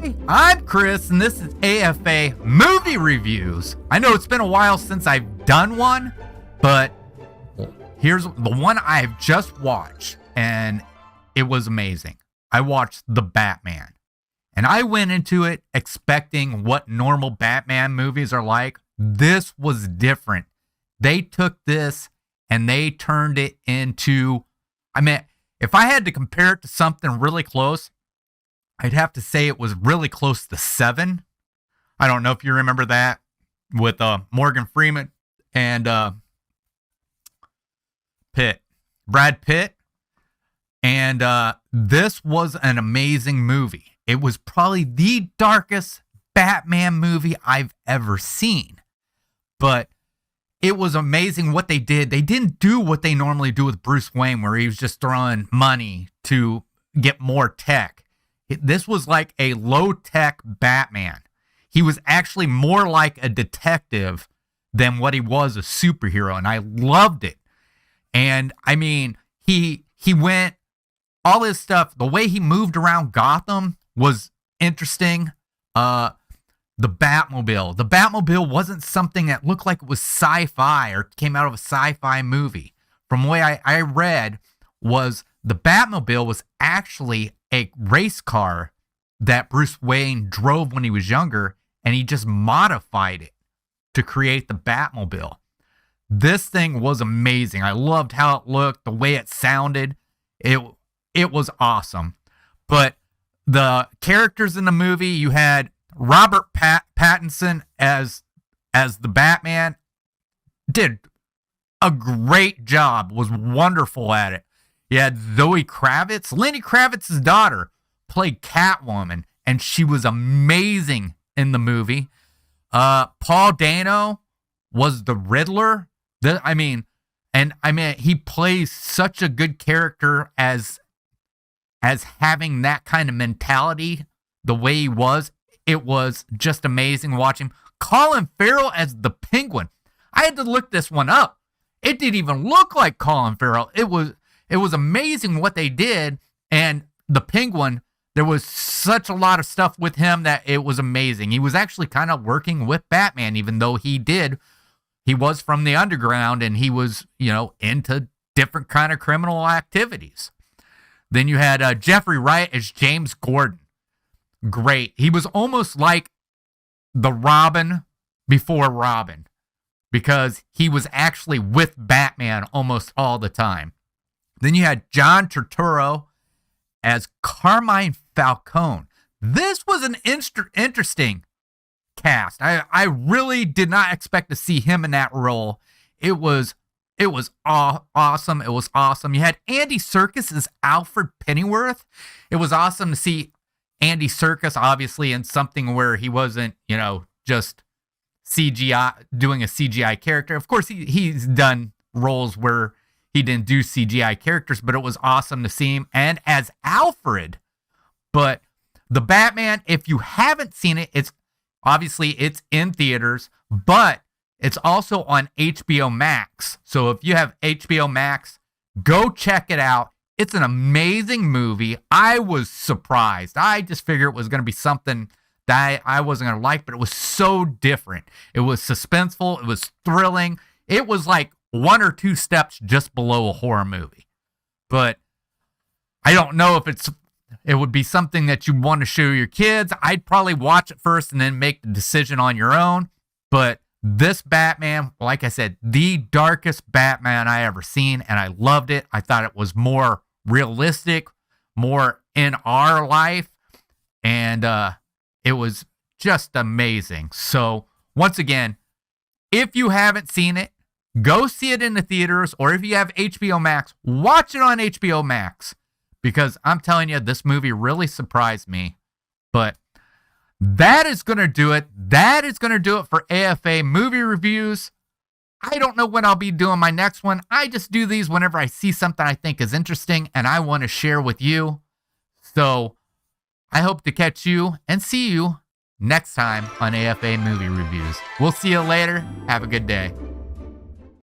Hi, I'm Chris, and this is AFA Movie Reviews. I know it's been a while since I've done one, but here's the one I've just watched, and it was amazing. I watched The Batman, and I went into it expecting what normal Batman movies are like. This was different. They took this and they turned it into, if I had to compare it to something really close, I'd have to say it was really close to Seven. I don't know if you remember that with Morgan Freeman and Brad Pitt. And this was an amazing movie. It was probably the darkest Batman movie I've ever seen. But it was amazing what they did. They didn't do what they normally do with Bruce Wayne, where he was just throwing money to get more tech. This was like a low-tech Batman. He was actually more like a detective than what he was a superhero, and I loved it. And, he went, all his stuff, the way he moved around Gotham was interesting. The Batmobile. The Batmobile wasn't something that looked like it was sci-fi or came out of a sci-fi movie. From the way I read, was the Batmobile was actually a race car that Bruce Wayne drove when he was younger, and he just modified it to create the Batmobile. This thing was amazing. I loved how it looked, the way it sounded. It was awesome. But the characters in the movie, you had Robert Pattinson as the Batman, did a great job, was wonderful at it. You had Zoe Kravitz, Lenny Kravitz's daughter, played Catwoman, and she was amazing in the movie. Paul Dano was the Riddler. He plays such a good character as having that kind of mentality, the way he was. It was just amazing watching. Colin Farrell as the Penguin. I had to look this one up. It didn't even look like Colin Farrell. It was amazing what they did. And the Penguin, there was such a lot of stuff with him that it was amazing. He was actually kind of working with Batman, even though he was from the underground and he was, into different kind of criminal activities. Then you had Jeffrey Wright as James Gordon. Great. He was almost like the Robin before Robin, because he was actually with Batman almost all the time. Then you had John Turturro as Carmine Falcone. This was an interesting cast. I really did not expect to see him in that role. It was awesome. It was awesome. You had Andy Serkis as Alfred Pennyworth. It was awesome to see Andy Serkis, obviously, in something where he wasn't, just CGI, doing a CGI character. Of course, he's done roles where he didn't do CGI characters, but it was awesome to see him. And as Alfred, but the Batman, if you haven't seen it, it's in theaters, but it's also on HBO Max. So if you have HBO Max, go check it out. It's an amazing movie. I was surprised. I just figured it was going to be something that I wasn't going to like, but it was so different. It was suspenseful. It was thrilling. It was like one or two steps just below a horror movie. But I don't know if it would be something that you want to show your kids. I'd probably watch it first and then make the decision on your own. But this Batman, like I said, the darkest Batman I ever seen, and I loved it. I thought it was more realistic, more in our life, and it was just amazing. So once again, if you haven't seen it, go see it in the theaters, or if you have HBO Max, watch it on HBO Max, because I'm telling you, this movie really surprised me. But that is going to do it. That is going to do it for AFA Movie Reviews. I don't know when I'll be doing my next one. I just do these whenever I see something I think is interesting and I want to share with you. So I hope to catch you and see you next time on AFA Movie Reviews. We'll see you later. Have a good day.